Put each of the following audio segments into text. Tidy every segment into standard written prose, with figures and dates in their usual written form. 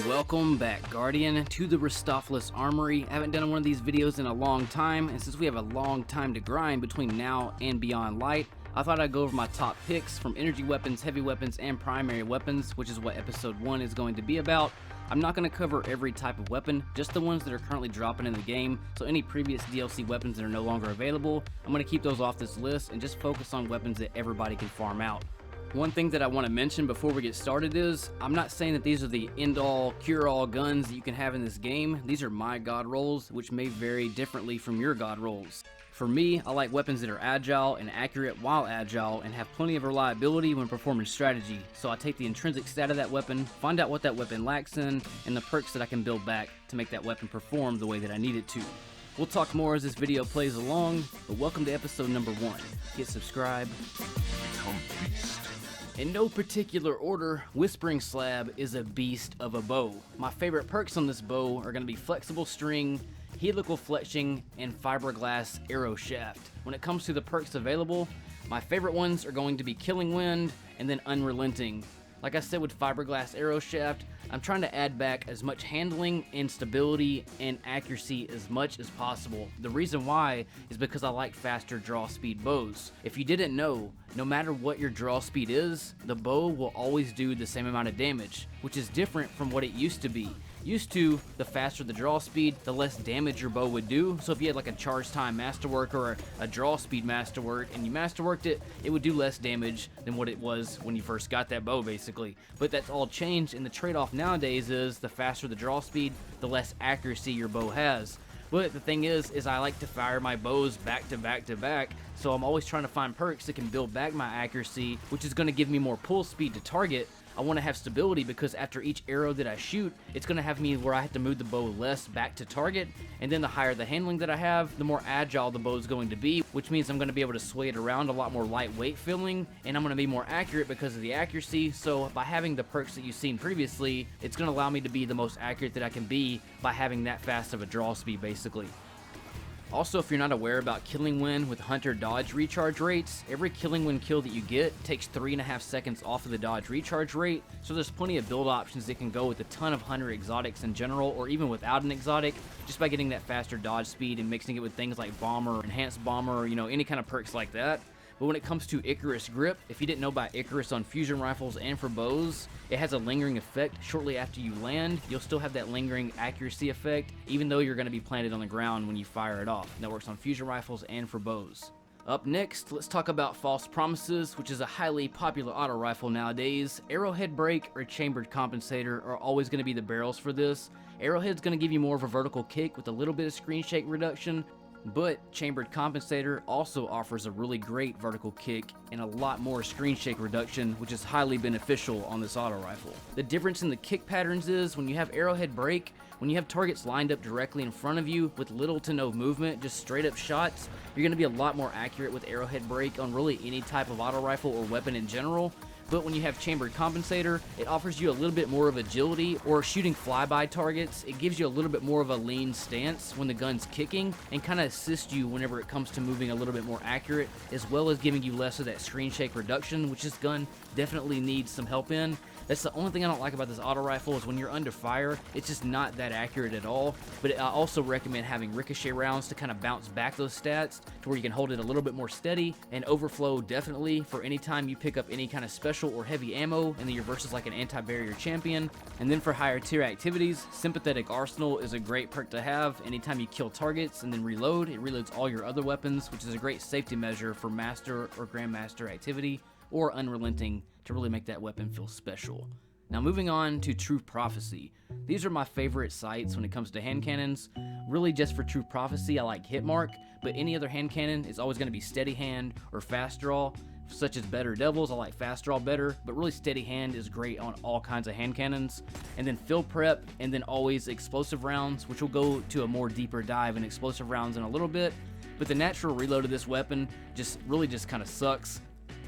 Welcome back, Guardian, to the Rustopholis Armory. I haven't done one of these videos in a long time, and since we have a long time to grind between now and Beyond Light, I thought I'd go over my top picks from energy weapons, heavy weapons, and primary weapons, which is what episode 1 is going to be about. I'm not going to cover every type of weapon, just the ones that are currently dropping in the game, so any previous DLC weapons that are no longer available, I'm going to keep those off this list and just focus on weapons that everybody can farm out. One thing that I want to mention before we get started is, I'm not saying that these are the end-all, cure-all guns that you can have in this game. These are my god rolls, which may vary differently from your god rolls. For me, I like weapons that are agile and accurate while agile and have plenty of reliability when performing strategy, so I take the intrinsic stat of that weapon, find out what that weapon lacks in, and the perks that I can build back to make that weapon perform the way that I need it to. We'll talk more as this video plays along, but welcome to episode number 1. Hit subscribe. Become beast. In no particular order, Whispering Slab is a beast of a bow. My favorite perks on this bow are going to be Flexible String, Helical Fletching, and Fiberglass Arrow Shaft. When it comes to the perks available, my favorite ones are going to be Killing Wind and then Unrelenting. Like I said with Fiberglass Arrow Shaft, I'm trying to add back as much handling and stability and accuracy as much as possible. The reason why is because I like faster draw speed bows. If you didn't know, no matter what your draw speed is, the bow will always do the same amount of damage, which is different from what it used to be. Used to, the faster the draw speed, the less damage your bow would do. So if you had like a charge time masterwork or a draw speed masterwork and you masterworked it, it would do less damage than what it was when you first got that bow, basically. But that's all changed, and the trade-off nowadays is the faster the draw speed, the less accuracy your bow has. But the thing is I like to fire my bows back to back to back, so I'm always trying to find perks that can build back my accuracy, which is going to give me more pull speed to target. I want to have stability because after each arrow that I shoot, it's going to have me where I have to move the bow less back to target, and then the higher the handling that I have, the more agile the bow is going to be, which means I'm going to be able to sway it around a lot more lightweight feeling, and I'm going to be more accurate because of the accuracy. So by having the perks that you've seen previously, it's going to allow me to be the most accurate that I can be by having that fast of a draw speed, basically. Also, if you're not aware about Killing Wind with Hunter dodge recharge rates, every Killing Wind kill that you get takes 3.5 seconds off of the dodge recharge rate, so there's plenty of build options that can go with a ton of Hunter exotics in general, or even without an exotic, just by getting that faster dodge speed and mixing it with things like Bomber, Enhanced Bomber, any kind of perks like that. But when it comes to Icarus Grip, if you didn't know about Icarus on fusion rifles and for bows, it has a lingering effect shortly after you land. You'll still have that lingering accuracy effect, even though you're going to be planted on the ground when you fire it off. And that works on fusion rifles and for bows. Up next, let's talk about False Promises, which is a highly popular auto rifle nowadays. Arrowhead Break or Chambered Compensator are always going to be the barrels for this. Arrowhead's going to give you more of a vertical kick with a little bit of screen shake reduction, but Chambered Compensator also offers a really great vertical kick and a lot more screen shake reduction, which is highly beneficial on this auto rifle. The difference in the kick patterns is when you have Arrowhead Break, when you have targets lined up directly in front of you with little to no movement, just straight up shots, you're going to be a lot more accurate with Arrowhead Break on really any type of auto rifle or weapon in general. But when you have Chambered Compensator, it offers you a little bit more of agility, or shooting flyby targets. It gives you a little bit more of a lean stance when the gun's kicking and kind of assists you whenever it comes to moving a little bit more accurate, as well as giving you less of that screen shake reduction, which this gun definitely needs some help in. That's the only thing I don't like about this auto rifle, is when you're under fire, it's just not that accurate at all. But I also recommend having ricochet rounds to kind of bounce back those stats to where you can hold it a little bit more steady, and overflow definitely for any time you pick up any kind of special or heavy ammo and then you're versus like an anti-barrier champion. And then for higher tier activities, Sympathetic Arsenal is a great perk to have. Anytime you kill targets and then reload, it reloads all your other weapons, which is a great safety measure for master or grandmaster activity, or Unrelenting to really make that weapon feel special. Now moving on to True Prophecy. These are my favorite sights when it comes to hand cannons. Really just for True Prophecy I like Hitmark, but any other hand cannon is always going to be Steady Hand or Fast Draw. Such as Better Devils, I like Fast Draw better, but really Steady Hand is great on all kinds of hand cannons. And then Fill Prep, and then always Explosive Rounds, which will go to a more deeper dive in Explosive Rounds in a little bit. But the natural reload of this weapon just kind of sucks.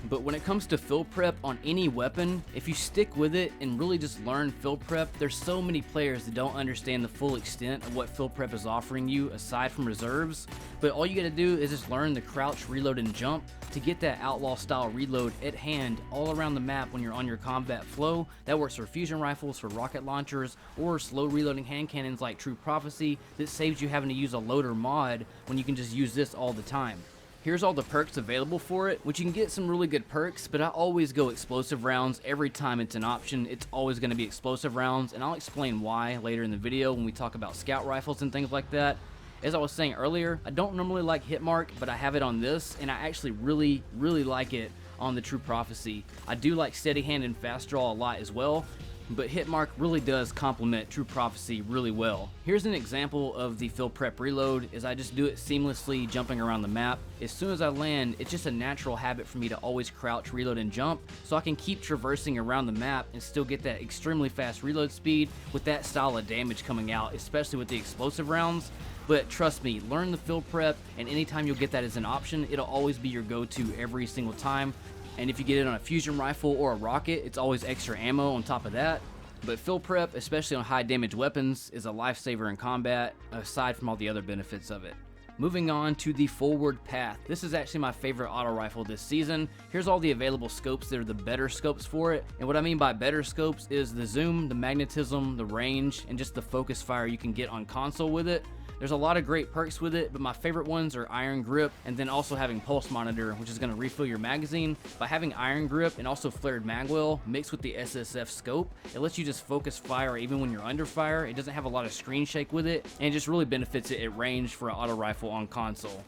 But when it comes to fill prep on any weapon, if you stick with it and really just learn fill prep, there's so many players that don't understand the full extent of what fill prep is offering you aside from reserves. But all you gotta do is just learn the crouch, reload, and jump to get that outlaw style reload at hand all around the map when you're on your combat flow. That works for fusion rifles, for rocket launchers, or slow reloading hand cannons like True Prophecy that saves you having to use a loader mod when you can just use this all the time. Here's all the perks available for it, which you can get some really good perks, but I always go explosive rounds every time it's an option. It's always going to be explosive rounds, and I'll explain why later in the video when we talk about scout rifles and things like that. As I was saying earlier, I don't normally like hit mark, but I have it on this, and I actually really like it on the True Prophecy. I do like steady hand and fast draw a lot as well, but hit mark really does complement True Prophecy really well. Here's an example of the fill prep reload as I just do it seamlessly jumping around the map. As soon as I land, it's just a natural habit for me to always crouch, reload, and jump so I can keep traversing around the map and still get that extremely fast reload speed with that style of damage coming out, especially with the explosive rounds. But trust me, learn the fill prep, and anytime you'll get that as an option, it'll always be your go-to every single time. And if you get it on a fusion rifle or a rocket, it's always extra ammo on top of that. But fill prep, especially on high damage weapons, is a lifesaver in combat, aside from all the other benefits of it. Moving on to the forward path. This is actually my favorite auto rifle this season. Here's all the available scopes that are the better scopes for it. And what I mean by better scopes is the zoom, the magnetism, the range, and just the focus fire you can get on console with it. There's a lot of great perks with it, but my favorite ones are Iron Grip and then also having Pulse Monitor, which is going to refill your magazine. By having Iron Grip and also Flared Magwell mixed with the SSF scope, it lets you just focus fire even when you're under fire. It doesn't have a lot of screen shake with it, and it just really benefits it at range for an auto rifle on console.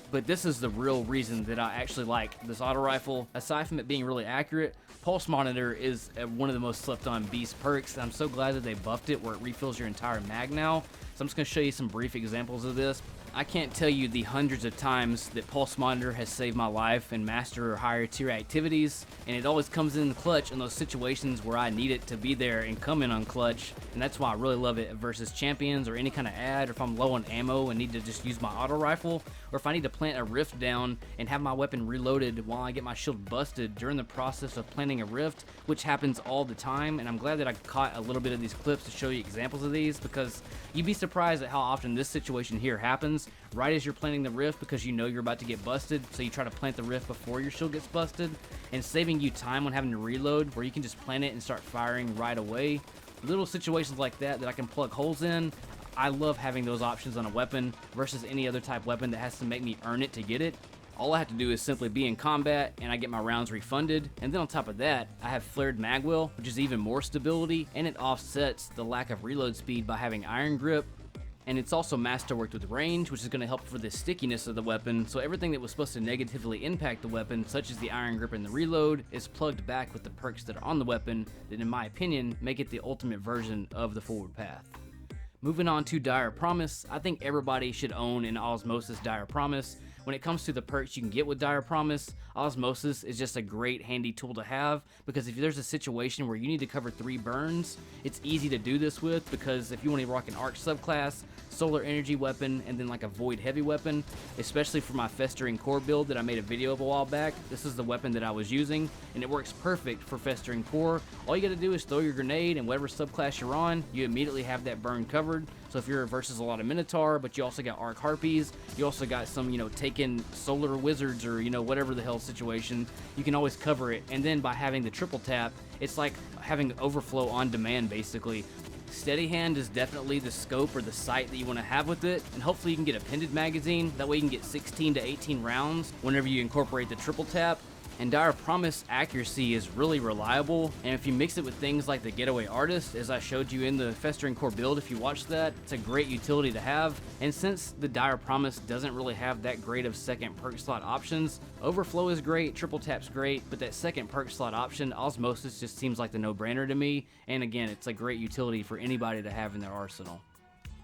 But this is the real reason that I actually like this auto rifle. Aside from it being really accurate, Pulse Monitor is one of the most slept on beast perks, and I'm so glad that they buffed it where it refills your entire mag now. So I'm just going to show you some brief examples of this. I can't tell you the hundreds of times that Pulse Monitor has saved my life in master or higher tier activities, and it always comes in the clutch in those situations where I need it to be there and come in on clutch, and that's why I really love it versus champions or any kind of ad, or if I'm low on ammo and need to just use my auto rifle, or if I need to plant a rift down and have my weapon reloaded while I get my shield busted during the process of planting a rift, which happens all the time. And I'm glad that I caught a little bit of these clips to show you examples of these, because you'd be surprised at how often this situation here happens right as you're planting the rift, because you know you're about to get busted, so you try to plant the rift before your shield gets busted, and saving you time on having to reload where you can just plant it and start firing right away. Little situations like that that I can plug holes in. I love having those options on a weapon versus any other type weapon that has to make me earn it to get it. All I have to do is simply be in combat and I get my rounds refunded, and then on top of that I have Flared Magwell, which is even more stability, and it offsets the lack of reload speed by having Iron Grip. And it's also masterworked with range, which is going to help for the stickiness of the weapon, so everything that was supposed to negatively impact the weapon, such as the Iron Grip and the reload, is plugged back with the perks that are on the weapon that, in my opinion, make it the ultimate version of the forward path. Moving on to Dire Promise, I think everybody should own an Osmosis Dire Promise. When it comes to the perks you can get with Dire Promise, Osmosis is just a great handy tool to have, because if there's a situation where you need to cover 3 burns, it's easy to do this with, because if you want to rock an Arc subclass, Solar Energy weapon, and then like a Void Heavy weapon, especially for my Festering Core build that I made a video of a while back, this is the weapon that I was using, and it works perfect for Festering Core. All you gotta do is throw your grenade, and whatever subclass you're on, you immediately have that burn covered. So if you're versus a lot of Minotaur, but you also got Arc Harpies, you also got some, taken Solar Wizards, or, whatever the hell situation, you can always cover it. And then by having the triple tap, it's like having overflow on demand, basically. Steady hand is definitely the scope or the sight that you want to have with it, and hopefully you can get a pended magazine. That way you can get 16 to 18 rounds whenever you incorporate the triple tap. And Dire Promise accuracy is really reliable, and if you mix it with things like the Getaway Artist, as I showed you in the Festering Core build, if you watched that, it's a great utility to have. And since the Dire Promise doesn't really have that great of second perk slot options, Overflow is great, Triple Tap's great, but that second perk slot option, Osmosis, just seems like the no-brainer to me, and again, it's a great utility for anybody to have in their arsenal.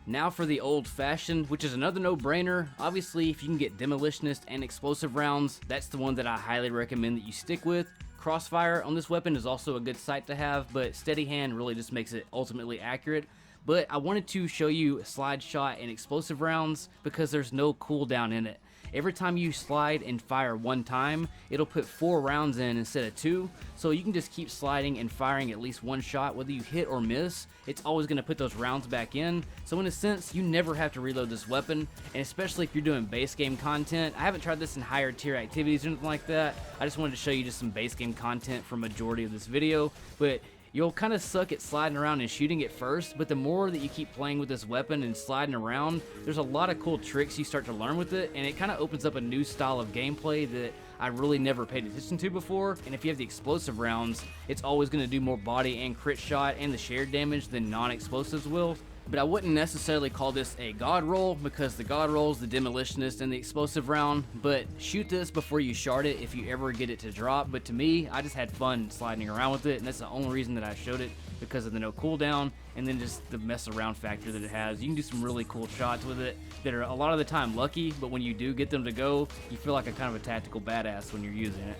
Now for the old-fashioned, which is another no-brainer. Obviously, if you can get Demolitionist and Explosive rounds, that's the one that I highly recommend that you stick with. Crossfire on this weapon is also a good sight to have, but Steady Hand really just makes it ultimately accurate. But I wanted to show you Slide Shot and Explosive rounds because there's no cooldown in it. every time you slide and fire one time, it'll put 4 rounds in instead of 2, so you can just keep sliding and firing at least one shot. Whether you hit or miss, it's always going to put those rounds back in, so in a sense, you never have to reload this weapon, and especially if you're doing base game content. I haven't tried this in higher tier activities or anything like that. I just wanted to show you just some base game content for majority of this video, but you'll kind of suck at sliding around and shooting at first, but the more that you keep playing with this weapon and sliding around, there's a lot of cool tricks you start to learn with it, and it kind of opens up a new style of gameplay that I really never paid attention to before. And if you have the explosive rounds, it's always going to do more body and crit shot and the shared damage than non-explosives will. But I wouldn't necessarily call this a god roll, because the god roll is the demolitionist and the explosive round. But shoot this before you shard it if you ever get it to drop. But to me, I just had fun sliding around with it, and that's the only reason that I showed it, because of the no cooldown and then just the mess around factor that it has. You can do some really cool shots with it that are a lot of the time lucky, but when you do get them to go, you feel like a kind of a tactical badass when you're using it.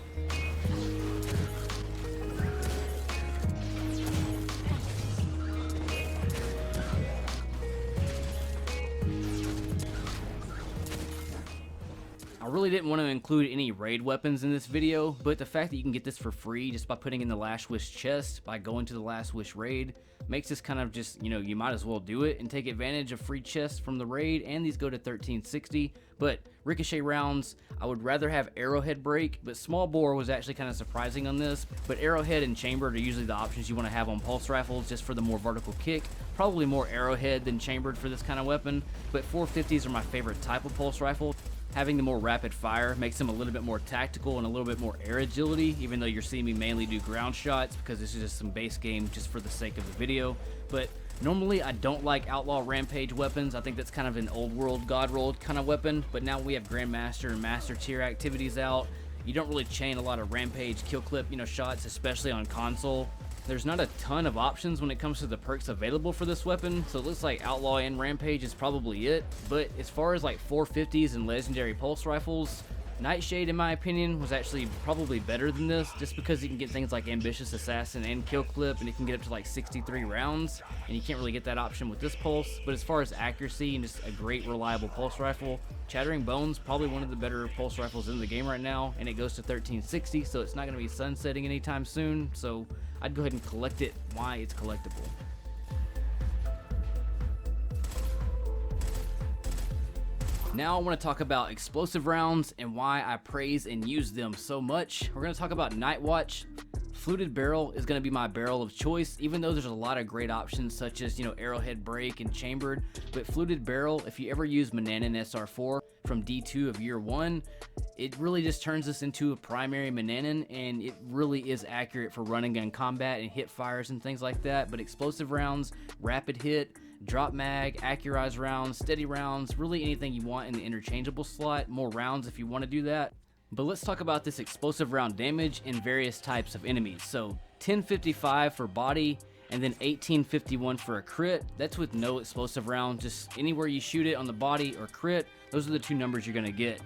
I really didn't want to include any raid weapons in this video, but the fact that you can get this for free just by putting in the Last Wish chest, by going to the Last Wish raid, makes this kind of just, you might as well do it and take advantage of free chests from the raid, and these go to 1360. But ricochet rounds, I would rather have arrowhead break, but small bore was actually kind of surprising on this. But arrowhead and chambered are usually the options you want to have on pulse rifles, just for the more vertical kick. Probably more arrowhead than chambered for this kind of weapon, but 450s are my favorite type of pulse rifle. Having the more rapid fire makes them a little bit more tactical and a little bit more air agility, even though you're seeing me mainly do ground shots, because this is just some base game just for the sake of the video. But normally I don't like outlaw rampage weapons. I think that's kind of an old world god roll kind of weapon, but now we have grandmaster and master tier activities out. You don't really chain a lot of rampage kill clip shots, especially on console. There's not a ton of options when it comes to the perks available for this weapon, so it looks like Outlaw and Rampage is probably it. But as far as like 450s and legendary pulse rifles, Nightshade, in my opinion, was actually probably better than this, just because you can get things like Ambitious Assassin and Kill Clip, and it can get up to like 63 rounds, and you can't really get that option with this pulse. But as far as accuracy and just a great reliable pulse rifle, Chattering Bones, probably one of the better pulse rifles in the game right now, and it goes to 1360, so it's not going to be sunsetting anytime soon, so I'd go ahead and collect it. Why it's collectible. Now I want to talk about explosive rounds and why I praise and use them so much. We're going to talk about Night Watch. Fluted barrel is going to be my barrel of choice, even though there's a lot of great options such as arrowhead break and chambered. But fluted barrel, if you ever use Mananan SR4 from D2 of year 1, it really just turns this into a primary Mananan, and it really is accurate for running gun combat and hip fires and things like that. But explosive rounds, rapid hit, drop mag, accurized rounds, steady rounds, really anything you want in the interchangeable slot, more rounds if you want to do that. But let's talk about this explosive round damage in various types of enemies. So 1055 for body, and then 1851 for a crit. That's with no explosive round, just anywhere you shoot it on the body or crit, those are the two numbers you're going to get.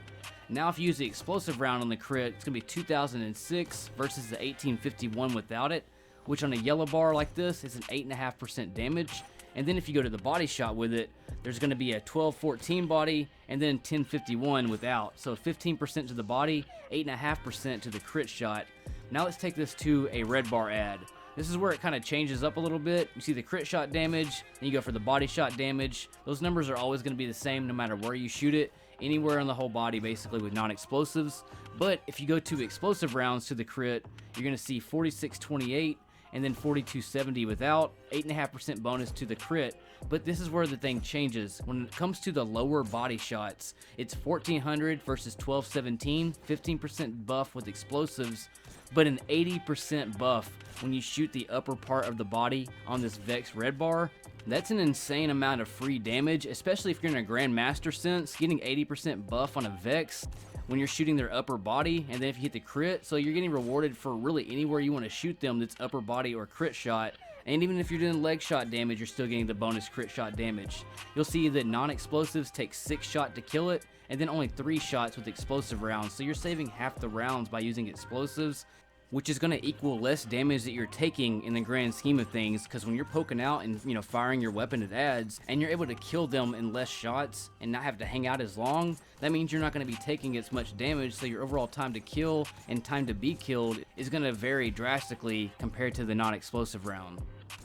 Now if you use the explosive round on the crit, it's going to be 2006 versus the 1851 without it, which on a yellow bar like this is an 8.5% damage. And then if you go to the body shot with it, there's going to be a 1214 body and then 1051 without. So 15% to the body, 8.5% to the crit shot. Now let's take this to a red bar ad. This is where it kind of changes up a little bit. You see the crit shot damage, and you go for the body shot damage. Those numbers are always going to be the same no matter where you shoot it, anywhere on the whole body basically with non-explosives. But if you go to explosive rounds to the crit, you're going to see 4628 and then 4270 without, 8.5% bonus to the crit. But this is where the thing changes. When it comes to the lower body shots, it's 1400 versus 1217, 15% buff with explosives, but an 80% buff when you shoot the upper part of the body on this Vex red bar. That's an insane amount of free damage, especially if you're in a Grandmaster sense. Getting 80% buff on a Vex when you're shooting their upper body, and then if you hit the crit, so you're getting rewarded for really anywhere you want to shoot them that's upper body or crit shot. And even if you're doing leg shot damage, you're still getting the bonus crit shot damage. You'll see that non-explosives take 6 shots to kill it, and then only 3 shots with explosive rounds, so you're saving half the rounds by using explosives. which is going to equal less damage that you're taking in the grand scheme of things, because when you're poking out and firing your weapon at ads and you're able to kill them in less shots and not have to hang out as long, that means you're not going to be taking as much damage, so your overall time to kill and time to be killed is going to vary drastically compared to the non-explosive round.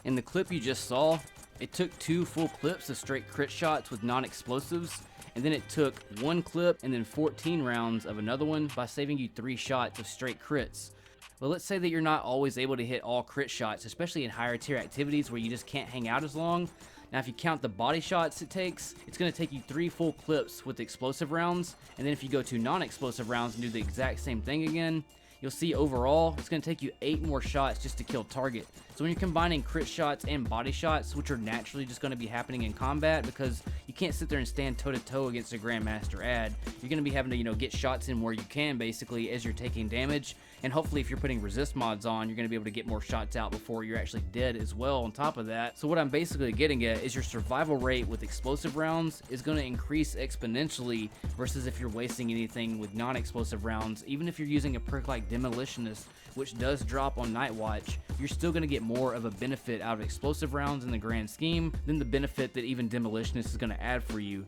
In the clip you just saw, it took 2 full clips of straight crit shots with non-explosives, and then it took 1 clip and then 14 rounds of another one by saving you 3 shots of straight crits. Well, let's say that you're not always able to hit all crit shots, especially in higher tier activities where you just can't hang out as long. Now, if you count the body shots it takes, it's going to take you 3 full clips with explosive rounds, and then if you go to non-explosive rounds and do the exact same thing again, you'll see overall it's going to take you 8 more shots just to kill target. So when you're combining crit shots and body shots, which are naturally just going to be happening in combat because you can't sit there and stand toe-to-toe against a Grandmaster ad, you're going to be having to get shots in where you can basically as you're taking damage, and hopefully if you're putting resist mods on, you're going to be able to get more shots out before you're actually dead as well on top of that. So what I'm basically getting at is your survival rate with explosive rounds is going to increase exponentially versus if you're wasting anything with non-explosive rounds. Even if you're using a perk like Demolitionist, which does drop on Night Watch, you're still going to get more of a benefit out of explosive rounds in the grand scheme than the benefit that even Demolitionist is going to add for you.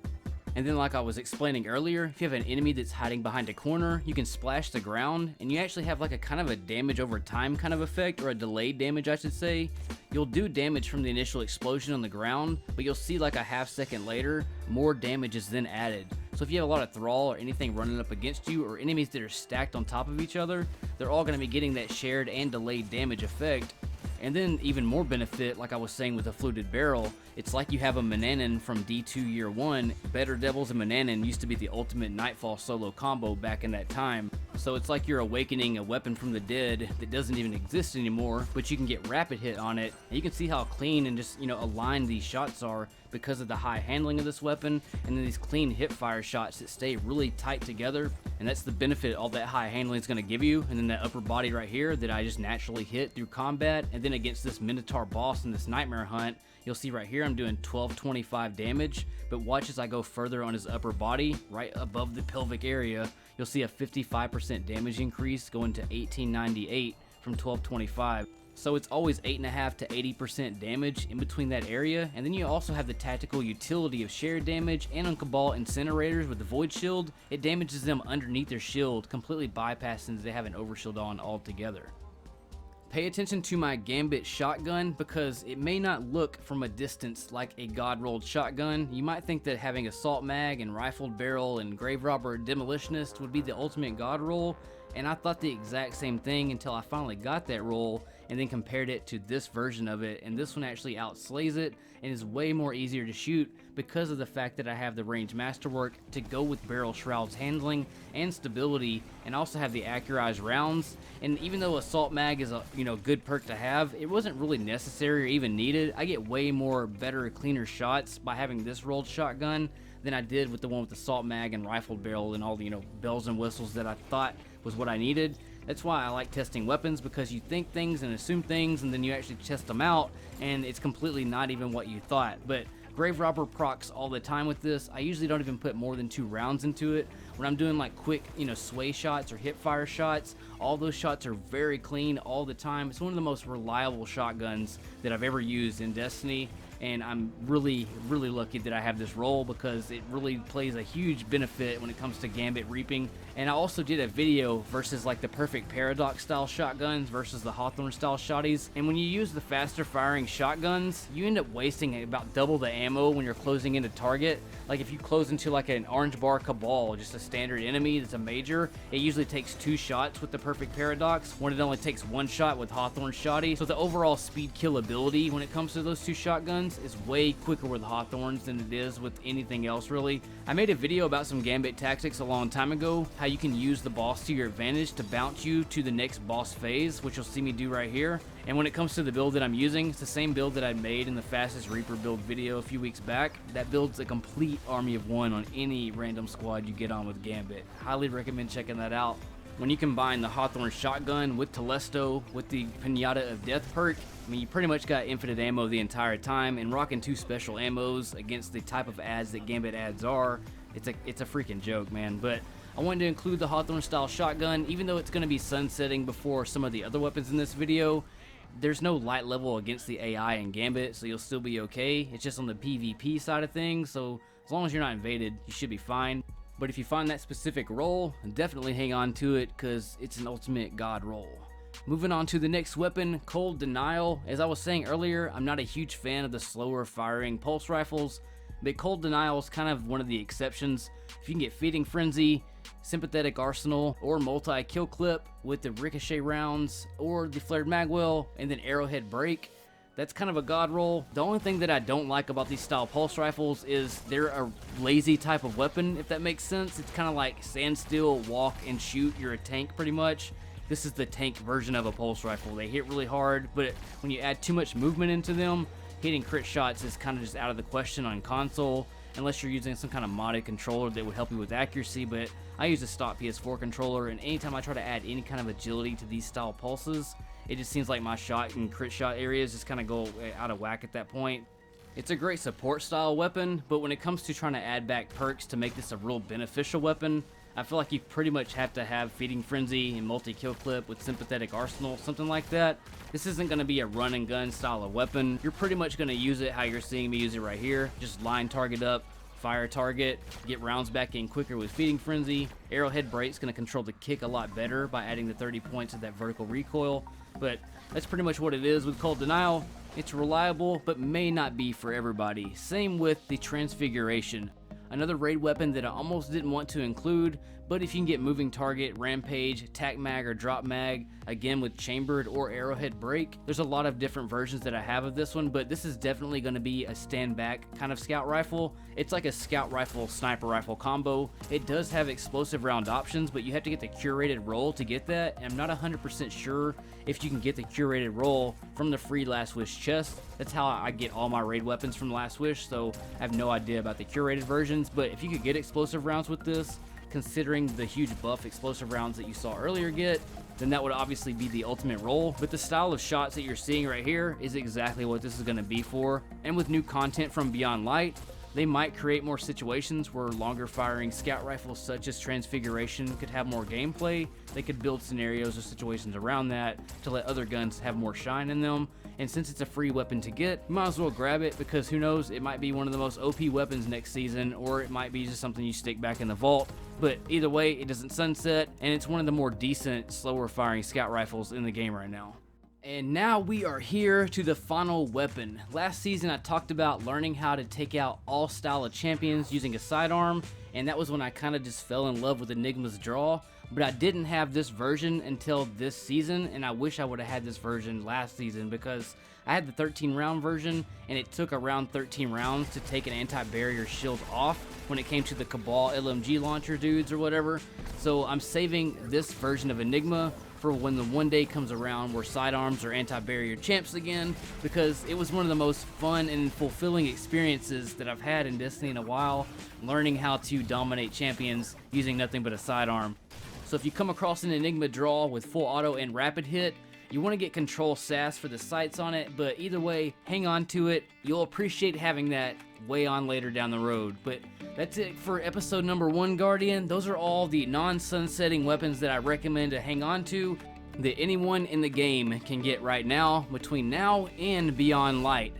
And then like I was explaining earlier, if you have an enemy that's hiding behind a corner, you can splash the ground and you actually have like a kind of a damage over time kind of effect, or a delayed damage I should say. You'll do damage from the initial explosion on the ground, but you'll see like a half second later, more damage is then added. So if you have a lot of thrall or anything running up against you, or enemies that are stacked on top of each other, they're all going to be getting that shared and delayed damage effect. And then even more benefit, like I was saying with the fluted barrel, it's like you have a Mananan from D2 Year 1. Better Devils and Mananan used to be the ultimate Nightfall solo combo back in that time. So it's like you're awakening a weapon from the dead that doesn't even exist anymore, but you can get rapid hit on it. And you can see how clean and just, aligned these shots are because of the high handling of this weapon, and then these clean hip fire shots that stay really tight together. And that's the benefit all that high handling is going to give you. And then that upper body right here that I just naturally hit through combat, and then against this Minotaur boss in this Nightmare Hunt, you'll see right here I'm doing 1225 damage, but watch as I go further on his upper body, right above the pelvic area, you'll see a 55% damage increase going to 1898 from 1225. So it's always 8.5 to 80% damage in between that area. And then you also have the tactical utility of shared damage, and on Cabal Incinerators with the Void Shield, it damages them underneath their shield, completely bypassing they have an overshield on altogether. Pay attention to my Gambit shotgun because it may not look from a distance like a god rolled shotgun. You might think that having assault mag and rifled barrel and grave robber demolitionist would be the ultimate god roll, and I thought the exact same thing until I finally got that roll and then compared it to this version of it, and this one actually outslays it and is way more easier to shoot because of the fact that I have the range masterwork to go with barrel shroud's handling and stability, and also have the accurized rounds. And even though assault mag is a good perk to have, it wasn't really necessary or even needed. I get way more better, cleaner shots by having this rolled shotgun than I did with the one with the assault mag and rifled barrel and all the bells and whistles that I thought was what I needed. That's why I like testing weapons, because you think things and assume things and then you actually test them out and it's completely not even what you thought. But Grave Robber procs all the time with this. I usually don't even put more than 2 rounds into it. When I'm doing like quick, sway shots or hip fire shots, all those shots are very clean all the time. It's one of the most reliable shotguns that I've ever used in Destiny, and I'm really, really lucky that I have this roll because it really plays a huge benefit when it comes to Gambit reaping. And I also did a video versus like the perfect Paradox style shotguns versus the Hawthorne style shotties, and when you use the faster firing shotguns, you end up wasting about double the ammo when you're closing into target. Like if you close into like an orange bar Cabal, just a standard enemy that's a major, it usually takes 2 shots with the perfect Paradox when it only takes 1 shot with Hawthorne shotty. So the overall speed kill ability when it comes to those 2 shotguns is way quicker with Hawthorns than it is with anything else really. I made a video about some Gambit tactics a long time ago, how you can use the boss to your advantage to bounce you to the next boss phase, which you'll see me do right here. And when it comes to the build that I'm using, it's the same build that I made in the fastest Reaper build video a few weeks back. That builds a complete army of 1 on any random squad you get on with Gambit. Highly recommend checking that out. When you combine the Hawthorne shotgun with Telesto with the Pinata of Death perk, I mean, you pretty much got infinite ammo the entire time, and rocking 2 special ammos against the type of ads that Gambit ads are, it's a freaking joke, man. But I wanted to include the Hawthorne style shotgun, even though it's going to be sunsetting before some of the other weapons in this video. There's no light level against the AI and Gambit, so you'll still be okay. It's just on the PvP side of things, so as long as you're not invaded, you should be fine. But if you find that specific role, definitely hang on to it, because it's an ultimate god role. Moving on to the next weapon, Cold Denial. As I was saying earlier, I'm not a huge fan of the slower firing pulse rifles, but Cold Denial is kind of one of the exceptions. If you can get Feeding Frenzy, Sympathetic Arsenal, or multi-kill clip with the ricochet rounds, or the flared magwell, and then arrowhead break, that's kind of a god roll. The only thing that I don't like about these style pulse rifles is they're a lazy type of weapon, if that makes sense. It's kind of like stand still, walk, and shoot. You're a tank pretty much. This is the tank version of a pulse rifle. They hit really hard, but when you add too much movement into them, hitting crit shots is kind of just out of the question on console, unless you're using some kind of modded controller that would help you with accuracy. But I use a stock PS4 controller, and anytime I try to add any kind of agility to these style pulses, it just seems like my shot and crit shot areas just kind of go out of whack at that point. It's a great support style weapon, but when it comes to trying to add back perks to make this a real beneficial weapon, I feel like you pretty much have to have Feeding Frenzy and multi-kill clip with Sympathetic Arsenal, something like that. This isn't going to be a run and gun style of weapon. You're pretty much going to use it how you're seeing me use it right here. Just line target up, fire target, get rounds back in quicker with Feeding Frenzy. Arrowhead Break's going to control the kick a lot better by adding the 30 points of that vertical recoil. But that's pretty much what it is with Cold Denial. It's reliable, but may not be for everybody. Same with the Transfiguration. Another raid weapon that I almost didn't want to include, but if you can get Moving Target, Rampage, Tac Mag, or Drop Mag, again with Chambered or Arrowhead Break, there's a lot of different versions that I have of this one, but this is definitely going to be a stand back kind of scout rifle. It's like a scout rifle, sniper rifle combo. It does have explosive round options, but you have to get the curated roll to get that, and I'm not 100% sure if you can get the curated roll from the free Last Wish chest. That's how I get all my raid weapons from Last Wish, so I have no idea about the curated versions. But if you could get explosive rounds with this, considering the huge buff explosive rounds that you saw earlier get, then that would obviously be the ultimate roll. But the style of shots that you're seeing right here is exactly what this is going to be for. And with new content from Beyond Light, they might create more situations where longer firing scout rifles such as Transfiguration could have more gameplay. They could build scenarios or situations around that to let other guns have more shine in them. And since it's a free weapon to get, you might as well grab it, because who knows, it might be one of the most OP weapons next season, or it might be just something you stick back in the vault. But either way, it doesn't sunset, and it's one of the more decent, slower firing scout rifles in the game right now. And now we are here to the final weapon. Last season I talked about learning how to take out all style of champions using a sidearm, and that was when I kind of just fell in love with Enigma's draw. But I didn't have this version until this season, and I wish I would have had this version last season, because I had the 13 round version, and it took around 13 rounds to take an anti-barrier shield off when it came to the Cabal LMG launcher dudes or whatever. So I'm saving this version of Enigma for when the one day comes around where sidearms are anti-barrier champs again, because it was one of the most fun and fulfilling experiences that I've had in Destiny in a while, learning how to dominate champions using nothing but a sidearm. So if you come across an Enigma draw with full auto and rapid hit, you want to get control SAS for the sights on it, but either way, hang on to it. You'll appreciate having that way on later down the road. But that's it for episode number 1, Guardian. Those are all the non-sunsetting weapons that I recommend to hang on to, that anyone in the game can get right now, between now and Beyond Light.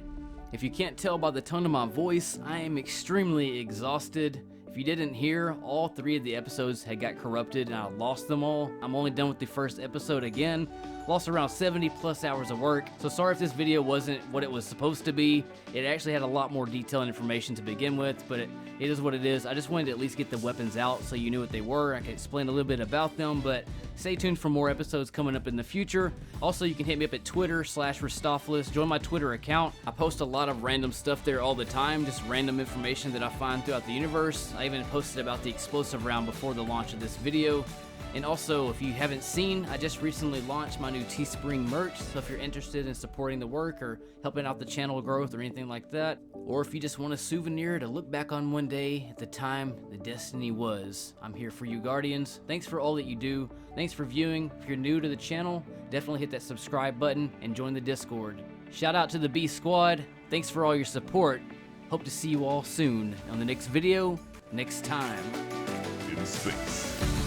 If you can't tell by the tone of my voice, I am extremely exhausted. If you didn't hear, all 3 of the episodes had got corrupted and I lost them all. I'm only done with the first episode again. Lost around 70 plus hours of work, so sorry if this video wasn't what it was supposed to be. It actually had a lot more detail and information to begin with, but it is what it is. I just wanted to at least get the weapons out so you knew what they were. I could explain a little bit about them, but stay tuned for more episodes coming up in the future. Also, you can hit me up at Twitter/Rustopholis. Join my Twitter account. I post a lot of random stuff there all the time, just random information that I find throughout the universe. I even posted about the explosive round before the launch of this video. And also, if you haven't seen, I just recently launched my new Teespring merch, so if you're interested in supporting the work or helping out the channel growth or anything like that, or if you just want a souvenir to look back on one day at the time the Destiny was, I'm here for you, Guardians. Thanks for all that you do. Thanks for viewing. If you're new to the channel, definitely hit that subscribe button and join the Discord. Shout out to the B Squad. Thanks for all your support. Hope to see you all soon on the next video, next time. space.